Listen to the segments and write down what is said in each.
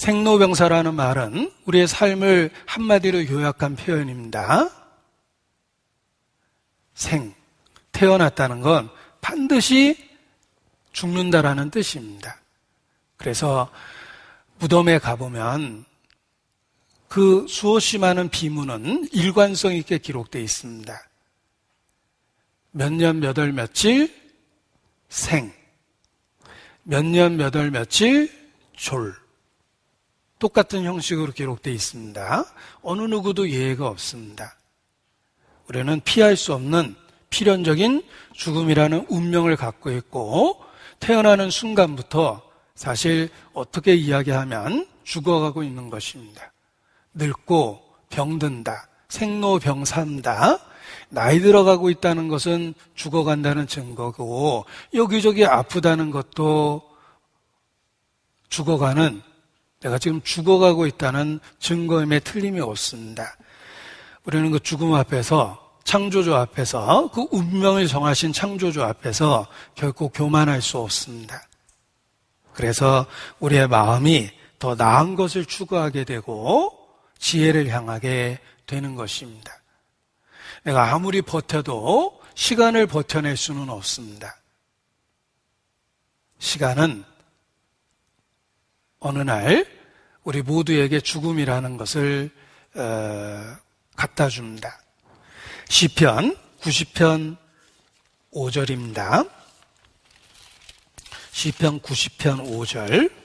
생로병사라는 말은 우리의 삶을 한마디로 요약한 표현입니다. 태어났다는 건 반드시 죽는다라는 뜻입니다. 그래서 무덤에 가보면 그 수없이 많은 비문은 일관성 있게 기록되어 있습니다. 몇 년 몇 월 며칠 생, 몇 년 몇 월 며칠 졸, 똑같은 형식으로 기록되어 있습니다. 어느 누구도 예외가 없습니다. 우리는 피할 수 없는 필연적인 죽음이라는 운명을 갖고 있고, 태어나는 순간부터 사실 어떻게 이야기하면 죽어가고 있는 것입니다. 늙고 병든다, 생로병사한다, 나이 들어가고 있다는 것은 죽어간다는 증거고, 여기저기 아프다는 것도 죽어가는, 내가 지금 죽어가고 있다는 증거임에 틀림이 없습니다. 우리는 그 죽음 앞에서, 창조주 앞에서, 그 운명을 정하신 창조주 앞에서 결코 교만할 수 없습니다. 그래서 우리의 마음이 더 나은 것을 추구하게 되고 지혜를 향하게 되는 것입니다. 내가 아무리 버텨도 시간을 버텨낼 수는 없습니다. 시간은 어느 날 우리 모두에게 죽음이라는 것을 갖다 줍니다. 시편 90편 5절입니다. 시편 90편 5절.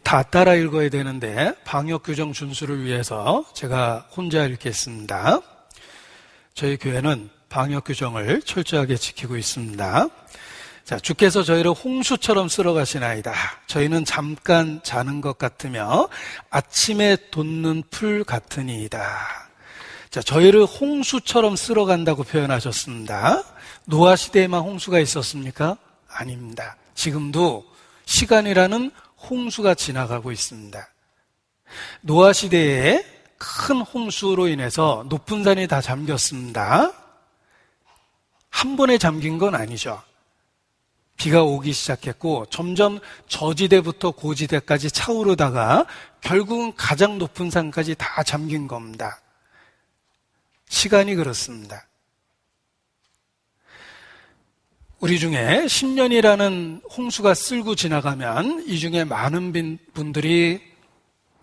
다 따라 읽어야 되는데 방역 규정 준수를 위해서 제가 혼자 읽겠습니다. 저희 교회는 방역 규정을 철저하게 지키고 있습니다. 자, 주께서 저희를 홍수처럼 쓸어가시나이다. 저희는 잠깐 자는 것 같으며 아침에 돋는 풀 같으니이다. 자, 저희를 홍수처럼 쓸어간다고 표현하셨습니다. 노아 시대에만 홍수가 있었습니까? 아닙니다. 지금도 시간이라는 홍수가 지나가고 있습니다. 노아 시대에 큰 홍수로 인해서 높은 산이 다 잠겼습니다. 한 번에 잠긴 건 아니죠. 비가 오기 시작했고 점점 저지대부터 고지대까지 차오르다가 결국은 가장 높은 산까지 다 잠긴 겁니다. 시간이 그렇습니다. 우리 중에 10년이라는 홍수가 쓸고 지나가면 이 중에 많은 분들이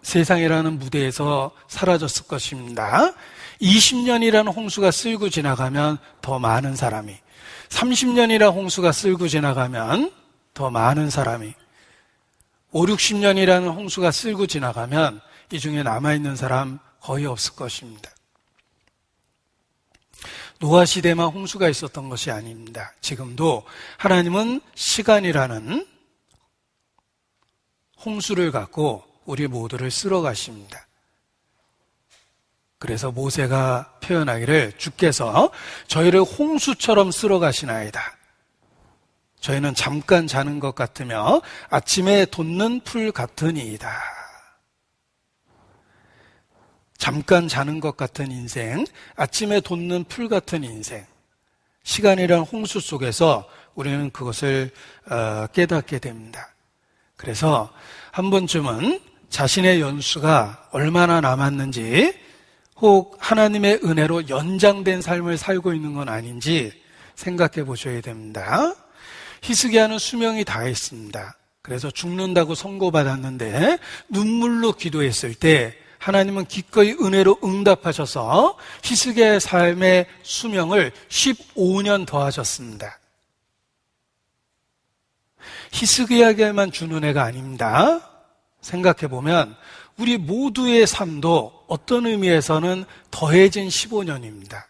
세상이라는 무대에서 사라졌을 것입니다. 20년이라는 홍수가 쓸고 지나가면 더 많은 사람이, 30년이라는 홍수가 쓸고 지나가면 더 많은 사람이, 5, 60년이라는 홍수가 쓸고 지나가면 이 중에 남아있는 사람 거의 없을 것입니다. 노아 시대만 홍수가 있었던 것이 아닙니다. 지금도 하나님은 시간이라는 홍수를 갖고 우리 모두를 쓸어 가십니다. 그래서 모세가 표현하기를 주께서 저희를 홍수처럼 쓸어 가시나이다. 저희는 잠깐 자는 것 같으며 아침에 돋는 풀 같으니이다. 잠깐 자는 것 같은 인생, 아침에 돋는 풀 같은 인생, 시간이란 홍수 속에서 우리는 그것을 깨닫게 됩니다. 그래서 한 번쯤은 자신의 연수가 얼마나 남았는지, 혹 하나님의 은혜로 연장된 삶을 살고 있는 건 아닌지 생각해 보셔야 됩니다. 히스기야는 수명이 다했습니다. 그래서 죽는다고 선고받았는데 눈물로 기도했을 때 하나님은 기꺼이 은혜로 응답하셔서 히스기야의 삶의 수명을 15년 더하셨습니다. 히스기야에게만 준 은혜가 아닙니다. 생각해보면 우리 모두의 삶도 어떤 의미에서는 더해진 15년입니다.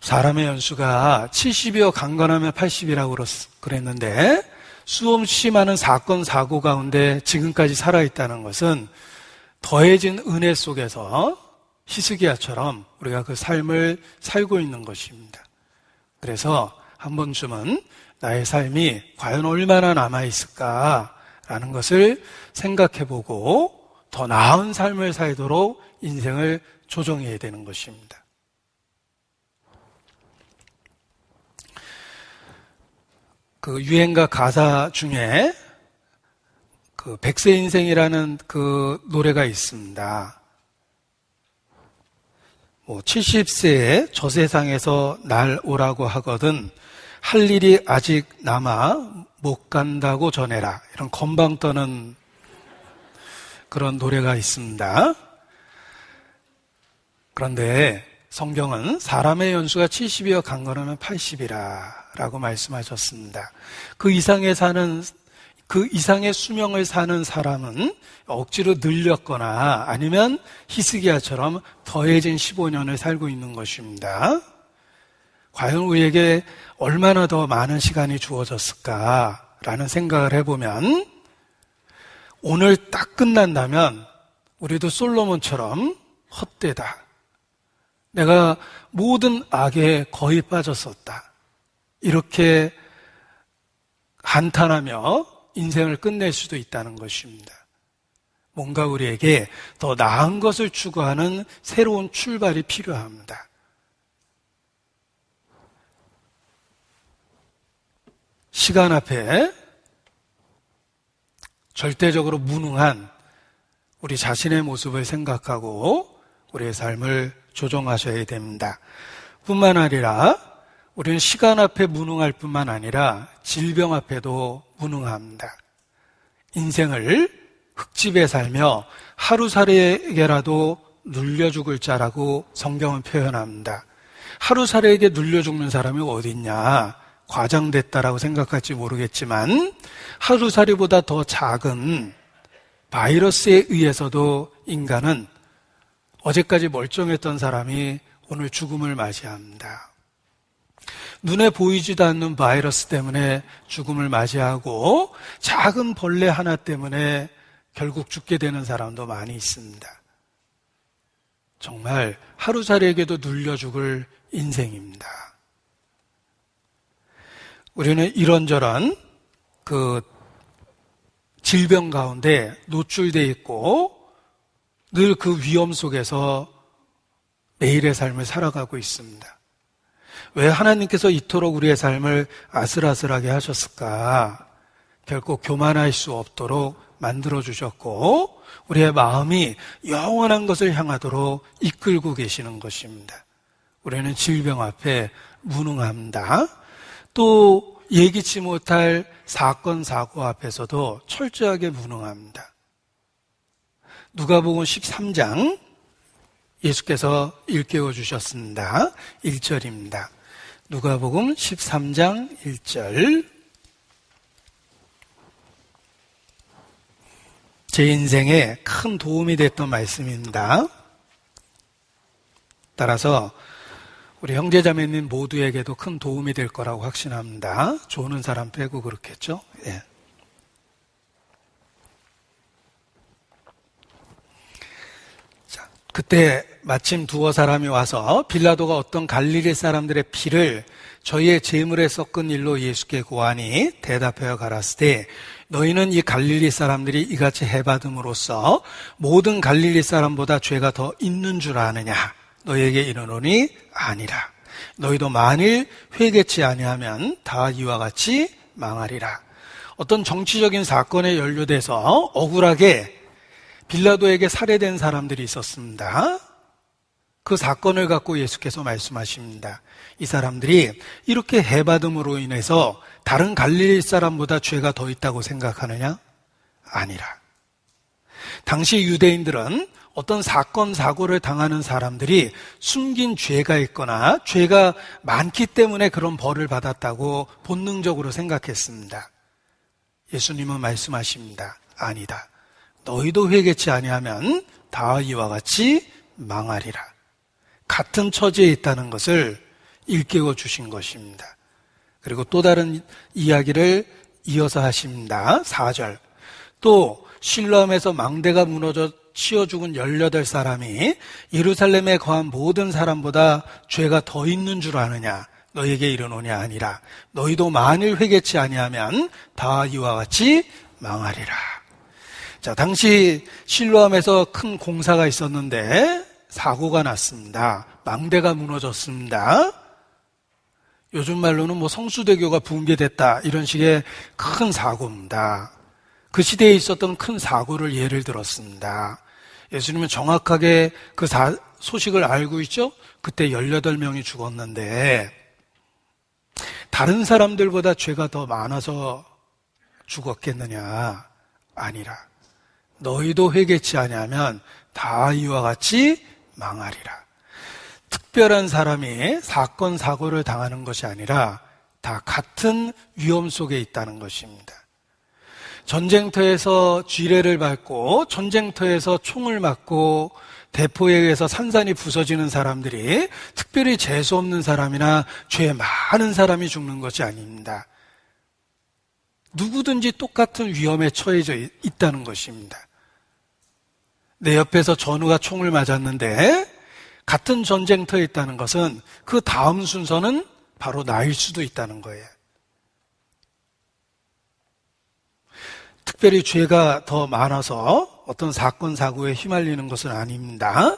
사람의 연수가 70이여 강건하면 80이라고 그랬는데 수없이 많은 사건, 사고 가운데 지금까지 살아있다는 것은 더해진 은혜 속에서 히스기야처럼 우리가 그 삶을 살고 있는 것입니다. 그래서 한 번쯤은 나의 삶이 과연 얼마나 남아있을까라는 라는 것을 생각해보고 더 나은 삶을 살도록 인생을 조정해야 되는 것입니다. 그 유행가 가사 중에 그 백세 인생이라는 그 노래가 있습니다. 70세에 저 세상에서 날 오라고 하거든 할 일이 아직 남아 못 간다고 전해라. 이런 건방 떠는 그런 노래가 있습니다. 그런데 성경은 사람의 연수가 70이여 강건하면 80이라 라고 말씀하셨습니다. 그 이상의 수명을 사는 사람은 억지로 늘렸거나 아니면 히스기야처럼 더해진 15년을 살고 있는 것입니다. 과연 우리에게 얼마나 더 많은 시간이 주어졌을까라는 생각을 해보면 오늘 딱 끝난다면 우리도 솔로몬처럼 헛되다. 내가 모든 악에 거의 빠졌었다. 이렇게 한탄하며 인생을 끝낼 수도 있다는 것입니다. 뭔가 우리에게 더 나은 것을 추구하는 새로운 출발이 필요합니다. 시간 앞에 절대적으로 무능한 우리 자신의 모습을 생각하고 우리의 삶을 조정하셔야 됩니다. 뿐만 아니라 우리는 시간 앞에 무능할 뿐만 아니라 질병 앞에도 무능합니다. 인생을 흙집에 살며 하루살이에게라도 눌려 죽을 자라고 성경은 표현합니다. 하루살이에게 눌려 죽는 사람이 어디 있냐? 과장됐다라고 생각할지 모르겠지만 하루살이보다 더 작은 바이러스에 의해서도 인간은 어제까지 멀쩡했던 사람이 오늘 죽음을 맞이합니다. 눈에 보이지도 않는 바이러스 때문에 죽음을 맞이하고 작은 벌레 하나 때문에 결국 죽게 되는 사람도 많이 있습니다. 정말 하루살이에게도 눌려 죽을 인생입니다. 우리는 이런저런 그 질병 가운데 노출되어 있고 늘 그 위험 속에서 매일의 삶을 살아가고 있습니다. 왜 하나님께서 이토록 우리의 삶을 아슬아슬하게 하셨을까? 결코 교만할 수 없도록 만들어주셨고 우리의 마음이 영원한 것을 향하도록 이끌고 계시는 것입니다. 우리는 질병 앞에 무능합니다. 또 예기치 못할 사건, 사고 앞에서도 철저하게 무능합니다. 누가복음 13장 예수께서 일깨워 주셨습니다. 1절입니다. 누가복음 13장 1절. 제 인생에 큰 도움이 됐던 말씀입니다. 따라서 우리 형제자매님 모두에게도 큰 도움이 될 거라고 확신합니다. 좋은 사람 빼고 그렇겠죠? 예. 자, 그때 마침 두어 사람이 와서 빌라도가 어떤 갈릴리 사람들의 피를 저희의 제물에 섞은 일로 예수께 고하니 대답하여 가라사대 너희는 이 갈릴리 사람들이 이같이 해받음으로써 모든 갈릴리 사람보다 죄가 더 있는 줄 아느냐? 너희에게 이르노니 아니라. 너희도 만일 회개치 아니하면 다 이와 같이 망하리라. 어떤 정치적인 사건에 연루돼서 억울하게 빌라도에게 살해된 사람들이 있었습니다. 그 사건을 갖고 예수께서 말씀하십니다. 이 사람들이 이렇게 해받음으로 인해서 다른 갈릴리 사람보다 죄가 더 있다고 생각하느냐? 아니라. 당시 유대인들은 어떤 사건, 사고를 당하는 사람들이 숨긴 죄가 있거나 죄가 많기 때문에 그런 벌을 받았다고 본능적으로 생각했습니다. 예수님은 말씀하십니다. 아니다. 너희도 회개치 아니하면 다 이와 같이 망하리라. 같은 처지에 있다는 것을 일깨워 주신 것입니다. 그리고 또 다른 이야기를 이어서 하십니다. 4절. 또 실로암에서 망대가 무너져 치어 죽은 18사람이 예루살렘에 거한 모든 사람보다 죄가 더 있는 줄 아느냐? 너희에게 이르노니 아니라. 너희도 만일 회개치 아니하면 다 이와 같이 망하리라. 자, 당시 실로암에서 큰 공사가 있었는데 사고가 났습니다. 망대가 무너졌습니다. 요즘 말로는 뭐 성수대교가 붕괴됐다 이런 식의 큰 사고입니다. 그 시대에 있었던 큰 사고를 예를 들었습니다. 예수님은 정확하게 그 소식을 알고 있죠? 그때 18명이 죽었는데 다른 사람들보다 죄가 더 많아서 죽었겠느냐? 아니라 너희도 회개치 아니하면 다 이와 같이 망하리라. 특별한 사람이 사건 사고를 당하는 것이 아니라 다 같은 위험 속에 있다는 것입니다. 전쟁터에서 쥐레를 밟고 전쟁터에서 총을 맞고 대포에 의해서 산산이 부서지는 사람들이 특별히 재수 없는 사람이나 죄 많은 사람이 죽는 것이 아닙니다. 누구든지 똑같은 위험에 처해져 있다는 것입니다. 내 옆에서 전우가 총을 맞았는데 같은 전쟁터에 있다는 것은 그 다음 순서는 바로 나일 수도 있다는 거예요. 특별히 죄가 더 많아서 어떤 사건, 사고에 휘말리는 것은 아닙니다.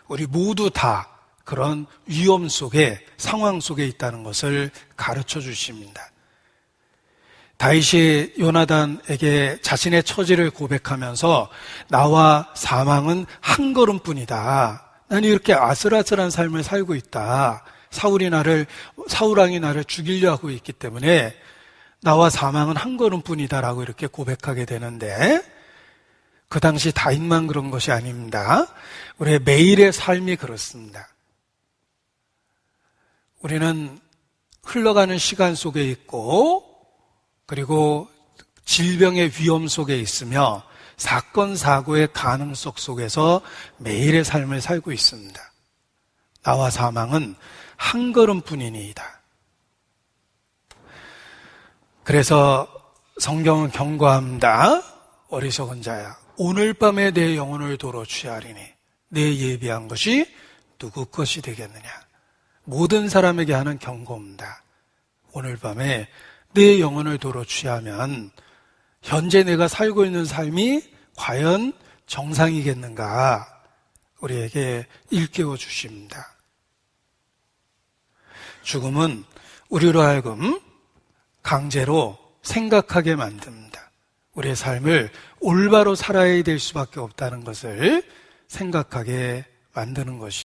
우리 모두 다 그런 위험 속에, 상황 속에 있다는 것을 가르쳐 주십니다. 다윗이 요나단에게 자신의 처지를 고백하면서 나와 사망은 한 걸음뿐이다. 나는 이렇게 아슬아슬한 삶을 살고 있다. 사울왕이 나를 죽이려 하고 있기 때문에 나와 사망은 한 걸음뿐이다라고 이렇게 고백하게 되는데 그 당시 다윗만 그런 것이 아닙니다. 우리의 매일의 삶이 그렇습니다. 우리는 흘러가는 시간 속에 있고 그리고 질병의 위험 속에 있으며 사건, 사고의 가능성 속에서 매일의 삶을 살고 있습니다. 나와 사망은 한 걸음뿐이니이다. 그래서 성경은 경고합니다. 어리석은 자야, 오늘 밤에 내 영혼을 도로 취하리니 내 예비한 것이 누구 것이 되겠느냐. 모든 사람에게 하는 경고입니다. 오늘 밤에 내 영혼을 도로 취하면 현재 내가 살고 있는 삶이 과연 정상이겠는가 우리에게 일깨워 주십니다. 죽음은 우리로 하여금 강제로 생각하게 만듭니다. 우리의 삶을 올바로 살아야 될 수밖에 없다는 것을 생각하게 만드는 것입니다.